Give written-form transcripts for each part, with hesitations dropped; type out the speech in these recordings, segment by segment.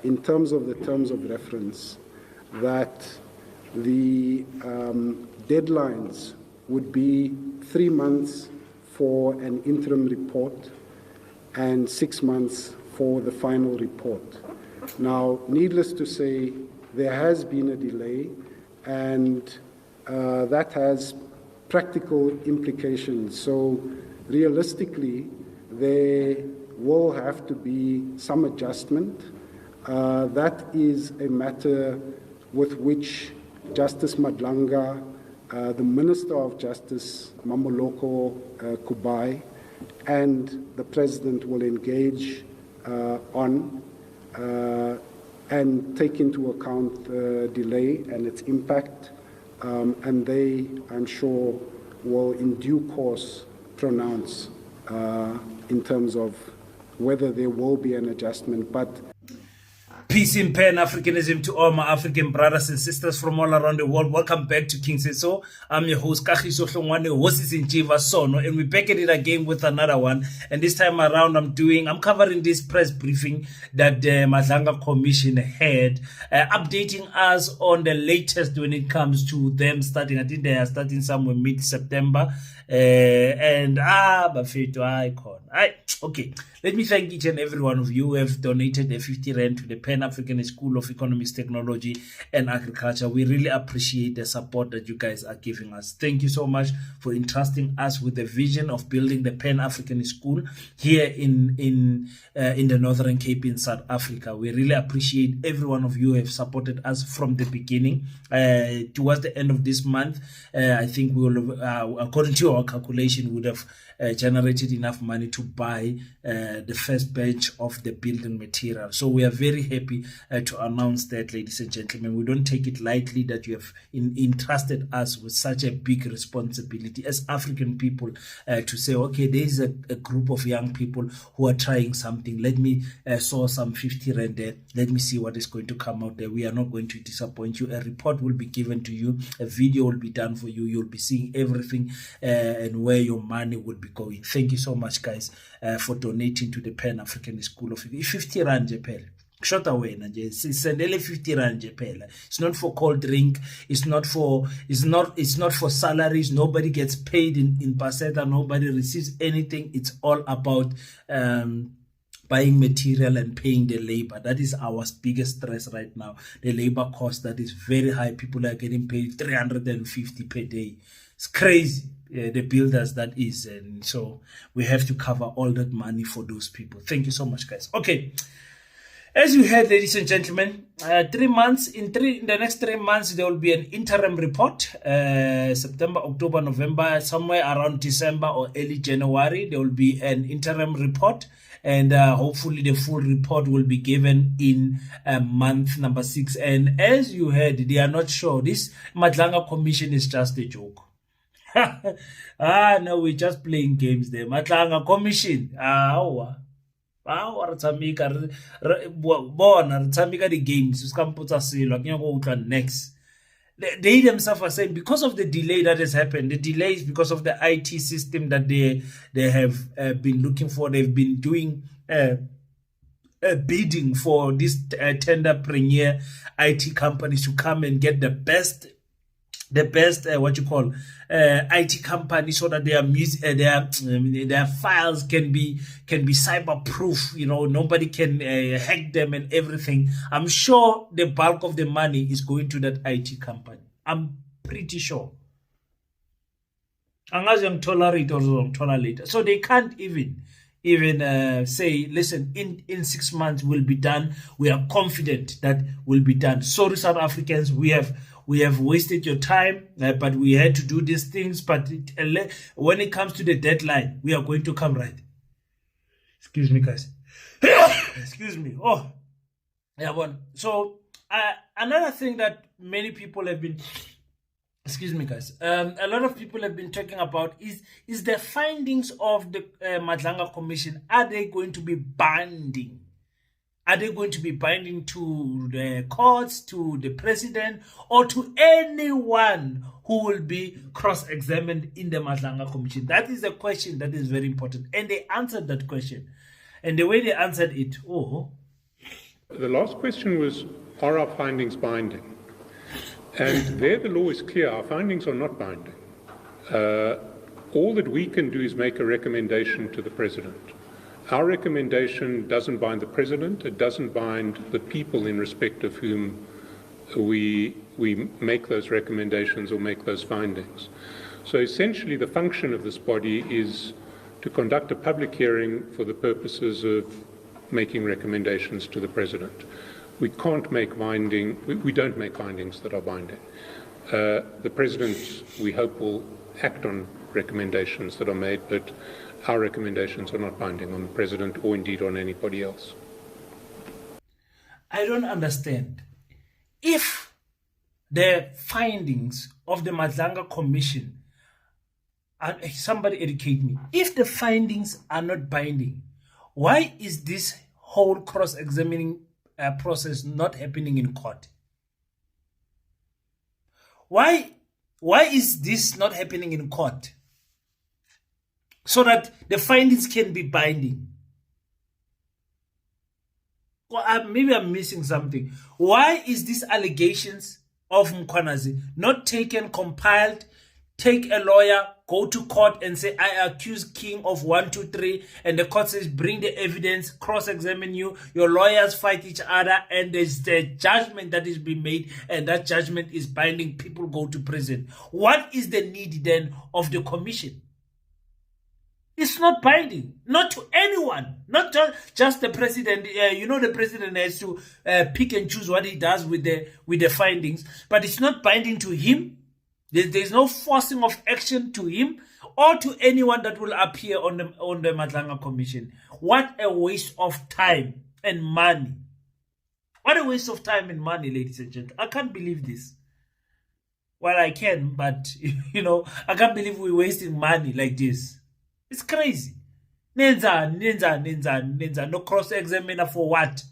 in terms of the terms of reference, that the deadlines would be 3 months for an interim report and 6 months for the final report. Now, needless to say, there has been a delay, and that has practical implications. So realistically, there will have to be some adjustment. That is a matter with which Justice Madlanga, the Minister of Justice, Mamoloko Kubai, and the President will engage on and take into account the delay and its impact. And they, I'm sure, will in due course pronounce in terms of whether there will be an adjustment. But peace in Pan-Africanism to all my African brothers and sisters from all around the world. Welcome back to King Seso. I'm your host, Kagiso Hlongwane, host in Jiva Sono, and we're back at it again with another one. And this time around, I'm covering this press briefing that the Madlanga Commission had, updating us on the latest when it comes to them starting. I think they are starting somewhere mid-September. Okay, let me thank each and every one of you who have donated the 50 Rand to the Pan-African School of Economics, Technology and Agriculture. We really appreciate the support that you guys are giving us. Thank you so much for entrusting us with the vision of building the Pan-African School here in the Northern Cape in South Africa. We really appreciate every one of you who have supported us from the beginning. Towards the end of this month, I think we will, according to our calculation, would have generated enough money to buy the first batch of the building material. So we are very happy to announce that, ladies and gentlemen. We don't take it lightly that you have entrusted us with such a big responsibility as African people to say, okay, there is a group of young people who are trying something. Let me sow some 50 Rand there. Let me see what is going to come out there. We are not going to disappoint you. A report will be given to you. A video will be done for you. You'll be seeing everything and where your money will be going. Thank you so much, guys, for donating to the Pan-African School of 50 Rand Jepel. Short away, send 50 Rand Jepel. It's not for cold drink. It's not for salaries. Nobody gets paid in Paseta. Nobody receives anything. It's all about buying material and paying the labor. That is our biggest stress right now. The labor cost that is very high. People are getting paid 350 per day. It's crazy. The builders that is, and so we have to cover all that money for those people. Thank you so much, guys. Okay, as you heard, ladies and gentlemen, 3 months in the next 3 months there will be an interim report. September, October, November, somewhere around December or early January there will be an interim report, and hopefully the full report will be given in month number 6. And as you heard, they are not sure. This Madlanga Commission is just a joke. No, we're just playing games there. Madlanga Commission. The games. Next. They themselves are saying because of the delay that has happened, the delay is because of the IT system that they have been looking for. They've been doing bidding for this tender premier IT companies to come and get the best IT company, so that their files can be cyber proof. Nobody can hack them and everything. I'm sure the bulk of the money is going to that IT company. I'm pretty sure. So they can't even say, listen, in 6 months will be done. We are confident that will be done. Sorry, South Africans, we have wasted your time, but we had to do these things. But when it comes to the deadline, we are going to come right. Excuse me, guys. Excuse me. Oh, yeah, one. So another thing that many people have been, excuse me, guys. A lot of people have been talking about is the findings of the Madlanga Commission. Are they going to be binding? Are they going to be binding to the courts, to the president, or to anyone who will be cross-examined in the Madlanga Commission? That is a question that is very important. And they answered that question. And the way they answered it, the last question was, are our findings binding? And there the law is clear, our findings are not binding. All that we can do is make a recommendation to the President. Our recommendation doesn't bind the President, it doesn't bind the people in respect of whom we make those recommendations or make those findings. So essentially the function of this body is to conduct a public hearing for the purposes of making recommendations to the President. We can't make we don't make findings that are binding. The President, we hope, will act on recommendations that are made, but our recommendations are not binding on the President or indeed on anybody else. I don't understand. If the findings of the Madlanga Commission, somebody educate me, if the findings are not binding, why is this whole cross-examining process not happening in court? Why is this not happening in court? So that the findings can be binding. Well, maybe I'm missing something. Why is these allegations of Mkhwanazi not taken, compiled, take a lawyer, go to court and say, I accuse King of 1, 2, 3, and the court says, bring the evidence, cross-examine you, your lawyers fight each other, and there's the judgment that is being made, and that judgment is binding, people go to prison. What is the need then of the commission? It's not binding, not to anyone, not just the president. The president has to pick and choose what he does with the findings, but it's not binding to him. There's no forcing of action to him or to anyone that will appear on the Madlanga Commission. What a waste of time and money. What a waste of time and money, ladies and gentlemen. I can't believe this. Well, I can, but, I can't believe we're wasting money like this. It's crazy. Nenza. No cross-examiner for what?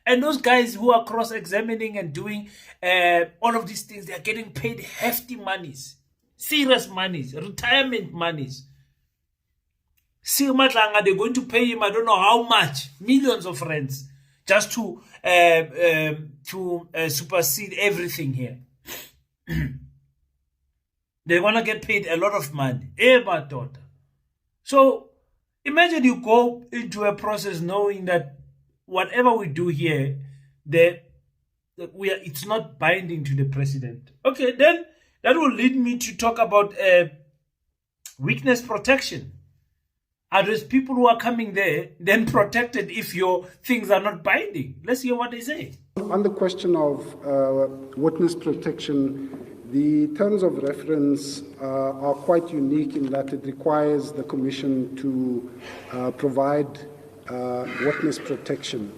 And those guys who are cross-examining and doing all of these things, they are getting paid hefty monies. Serious monies. Retirement monies. See Madlanga, they're going to pay him, I don't know how much. Millions of rands. Just to supersede everything here. They're going to get paid a lot of money. Daughter. So imagine you go into a process knowing that whatever we do here, it's not binding to the president. Okay, then that will lead me to talk about witness protection. Are those people who are coming there then protected if your things are not binding? Let's hear what they say. On the question of witness protection, the terms of reference are quite unique in that it requires the Commission to provide witness protection.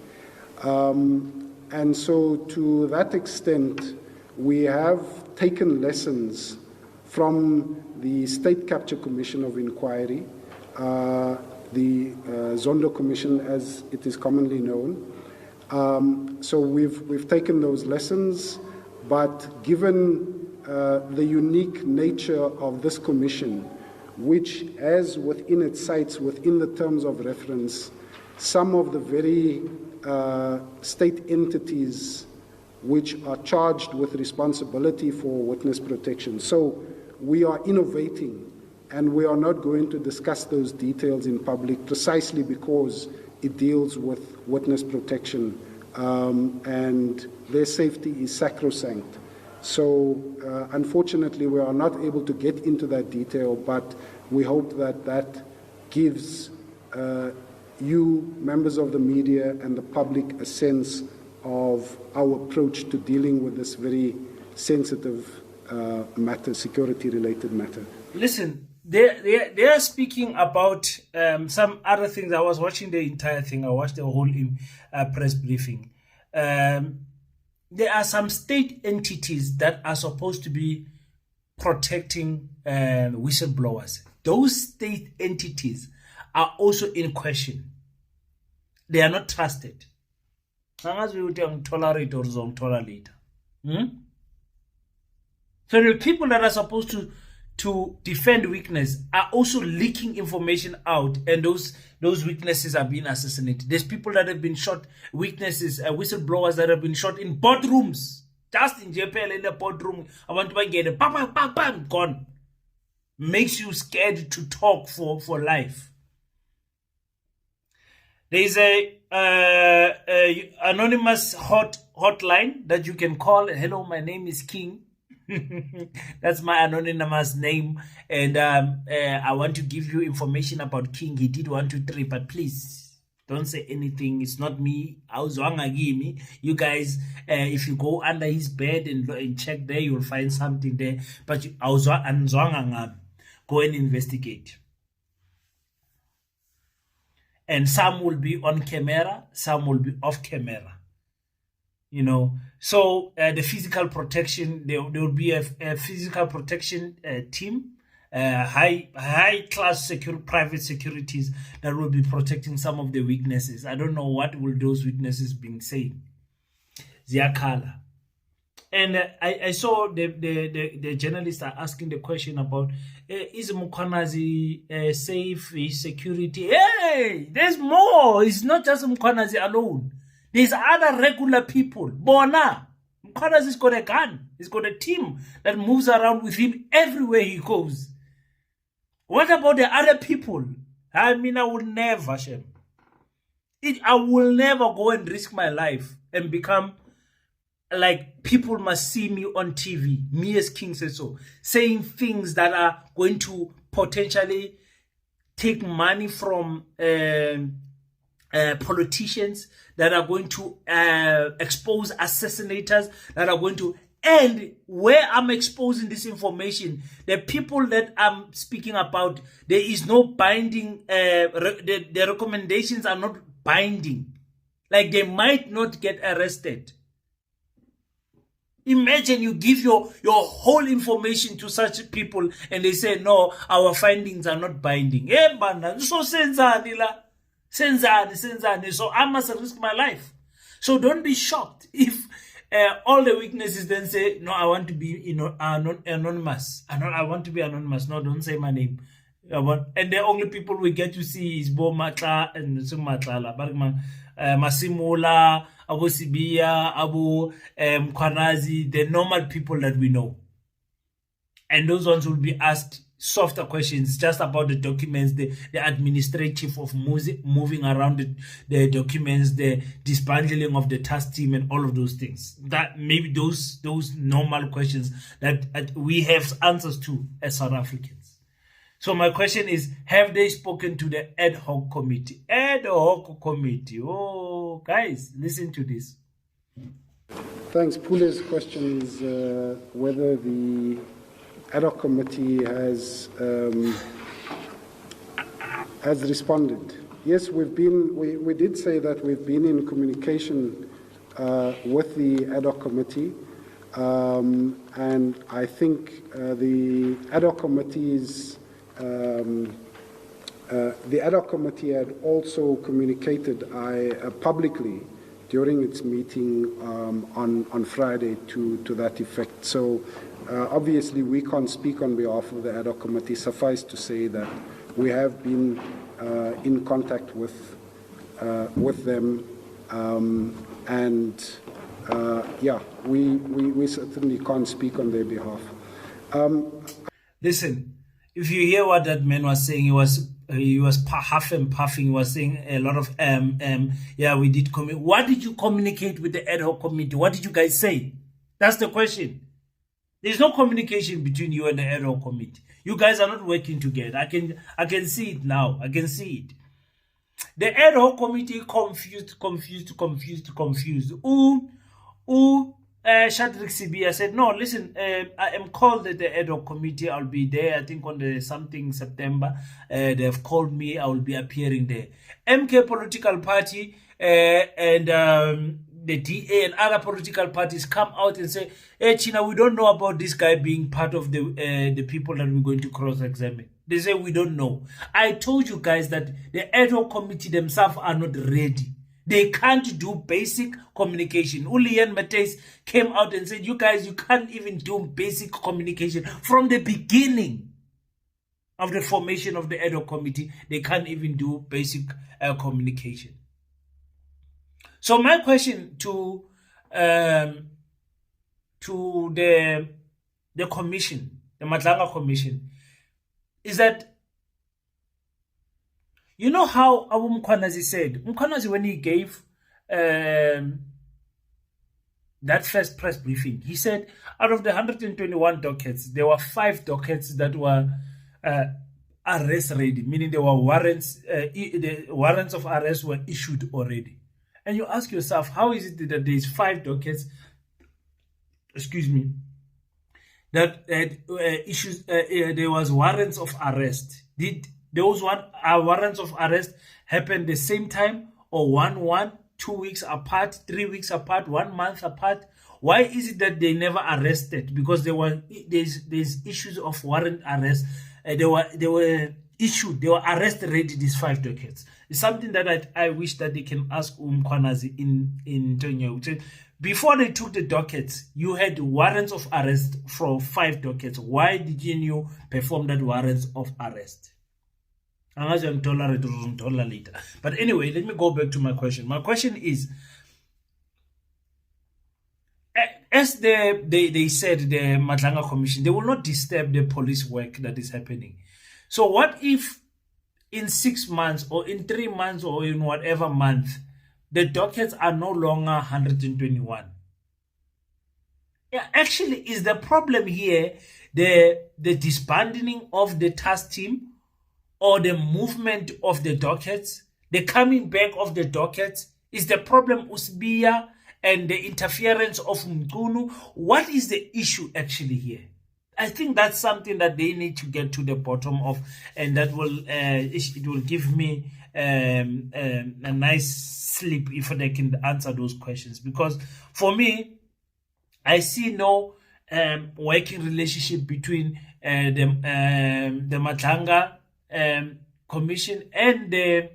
And so to that extent, we have taken lessons from the State Capture Commission of Inquiry, the Zondo Commission as it is commonly known. So we've taken those lessons, but given the unique nature of this commission, which has within its sights, within the terms of reference, some of the very state entities which are charged with responsibility for witness protection. So we are innovating, and we are not going to discuss those details in public precisely because it deals with witness protection, and their safety is sacrosanct. So unfortunately, we are not able to get into that detail, but we hope that gives you, members of the media, and the public a sense of our approach to dealing with this very sensitive matter, security-related matter. Listen, they are speaking about some other things. I was watching the entire thing. I watched the whole press briefing. There are some state entities that are supposed to be protecting whistleblowers. Those state entities are also in question. They are not trusted. Tolerate or tolerate. So the people that are supposed to to defend weakness are also leaking information out, and those weaknesses are being assassinated. There's people that have been shot, witnesses, whistleblowers that have been shot in boardrooms, just in JPL in the boardroom. I want to get it, bam, bam, bam, bam, gone. Makes you scared to talk for life. There's a anonymous hotline that you can call. Hello, my name is King. That's my anonymous name, and I want to give you information about King. He did 1, 2, 3, but please don't say anything. It's not me. You guys, if you go under his bed and check there, you'll find something there. But go and investigate. And some will be on camera, some will be off camera. You know, so the physical protection, there will be a physical protection team, high class private securities that will be protecting some of the weaknesses. I don't know what will those weaknesses be saying. Ziakala. And I saw the journalists are asking the question about, is Mkhwanazi safe, his security? Hey, there's more. It's not just Mkhwanazi alone. There's other regular people. Bona. Mkhwanazi's got a gun. He's got a team that moves around with him everywhere he goes. What about the other people? I mean, I would never, Shem. I will never go and risk my life and become like people must see me on TV, me as King says so, saying things that are going to potentially take money from politicians, that are going to expose assassinators, that are going to, and where I'm exposing this information, the people that I'm speaking about, there is no binding, the recommendations are not binding. Like they might not get arrested. Imagine you give your whole information to such people and they say, no, our findings are not binding. So senzani la. Senzani. So I must risk my life. So don't be shocked if all the weaknesses then say, no, I want to be anonymous. I want to be anonymous. No, don't say my name. And the only people we get to see is Bo Matla and Sumatala. Masimula, Abu Sibia, Abu Mkhwanazi, the normal people that we know. And those ones will be asked softer questions just about the documents, the administrative of moving around the documents, the disbanding of the task team and all of those things. That maybe those normal questions that we have answers to as South Africans. So my question is, have they spoken to the ad hoc committee? Ad hoc committee. Oh, guys, listen to this. Thanks. Pule's question is whether the ad hoc committee has responded. Yes, we did say that we've been in communication with the ad hoc committee, and I think the ad hoc committee's the ad hoc committee had also communicated publicly during its meeting on Friday to that effect. So obviously we can't speak on behalf of the ad hoc committee. Suffice to say that we have been in contact with them, and we certainly can't speak on their behalf. Listen. If you hear what that man was saying, he was huff and puffing. He was saying a lot of we did communicate. What did you communicate with the ad hoc committee? What did you guys say? That's the question. There's no communication between you and the ad hoc committee. You guys are not working together. I can see it now. I can see it. The ad hoc committee confused. Shadrach Sibia said, no, listen, I am called at the ad hoc committee. I'll be there, I think on the something September. They've called me. I will be appearing there. MK political party and the DA and other political parties come out and say, hey, China, we don't know about this guy being part of the people that we're going to cross-examine. They say, we don't know. I told you guys that the ad hoc committee themselves are not ready. They can't do basic communication. Leon Matthys came out and said, you guys, you can't even do basic communication. From the beginning of the formation of the ad hoc committee, they can't even do basic communication. So my question to the commission, the Matlanga Commission, is that, you know how Abu Mkhwanazi said, Mkhwanazi, when he gave that first press briefing, he said out of the 121 dockets, there were 5 dockets that were arrest ready, meaning there were warrants, the warrants of arrest were issued already. And you ask yourself, how is it that there is 5 dockets, that issues, there was warrants of arrest? Did those warrants of arrest happen the same time, or 2 weeks apart, 3 weeks apart, 1 month apart? Why is it that they never arrested? Because there's issues of warrant arrest. They were arrest ready, these 5 dockets. It's something that I wish that they can ask Mkhwanazi in Tonyo. Before they took the dockets, you had warrants of arrest for 5 dockets. Why didn't you perform that warrants of arrest? But anyway, let me go back to my question. My question is, as they said, the Matlanga Commission, they will not disturb the police work that is happening. So what if in 6 months or in 3 months or in whatever month, the dockets are no longer 121? Yeah, actually, is the problem here the disbanding of the task team, or the movement of the dockets, the coming back of the dockets? Is the problem Usbia and the interference of Mkunu? What is the issue actually here? I think that's something that they need to get to the bottom of, and that will it will give me a nice sleep if they can answer those questions. Because for me, I see no working relationship between the Matlanga Commission and the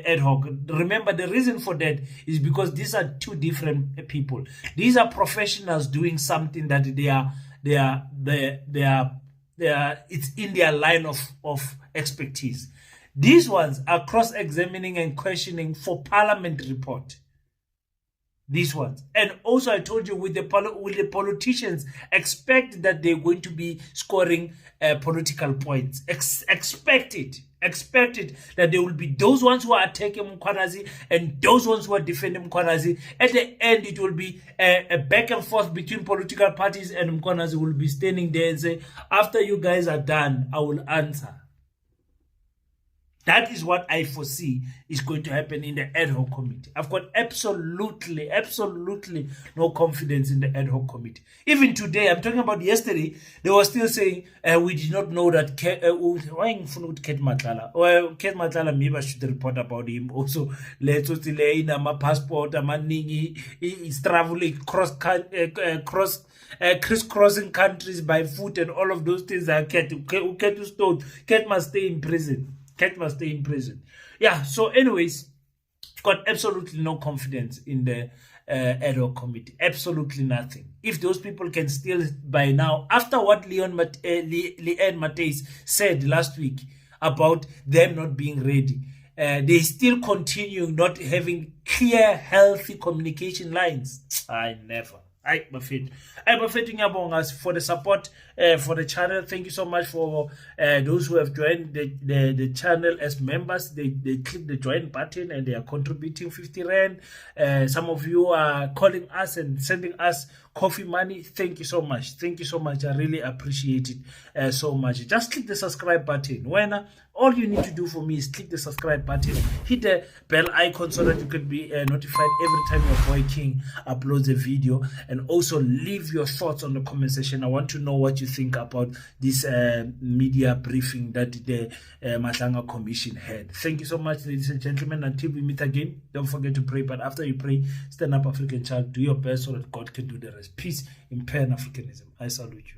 ad hoc. Remember, the reason for that is because these are 2 different people. These are professionals doing something that they are it's in their line of expertise. These ones are cross-examining and questioning for Parliament report. These ones. And also, I told you, with the politicians, expect that they're going to be scoring political points. Expect it that there will be those ones who are attacking Mkhwanazi and those ones who are defending Mkhwanazi. At the end, it will be a back and forth between political parties, and Mkhwanazi will be standing there and say, after you guys are done, I will answer. That is what I foresee is going to happen in the ad hoc committee. I've got absolutely no confidence in the ad hoc committee. Even today, I'm talking about yesterday, they were still saying, we did not know that Ket Matlala. Well, Ket Matlala, maybe I should report about him also. Let's say, my passport, he's traveling crisscrossing countries by foot, and all of those things are Ket must stay in prison. Ket must stay in prison. Yeah, so anyways, got absolutely no confidence in the ad hoc committee. Absolutely nothing. If those people can still, by now, after what Leon Matthys said last week about them not being ready, they still continue not having clear, healthy communication lines. I Buffett for the support for the channel. Thank you so much for those who have joined the channel as members. They click the join button and they are contributing 50 Rand. Some of you are calling us and sending us coffee money. Thank you so much. Thank you so much. I really appreciate it so much. Just click the subscribe button. When all you need to do for me is click the subscribe button, hit the bell icon so that you can be notified every time your boy King uploads a video, and also leave your thoughts on the comment section. I want to know what you think about this media briefing that the Matlanga Commission had. Thank you so much, ladies and gentlemen. Until we meet again, don't forget to pray, but after you pray, stand up, African child, do your best so that God can do the rest. Peace in Pan-Africanism. I salute you.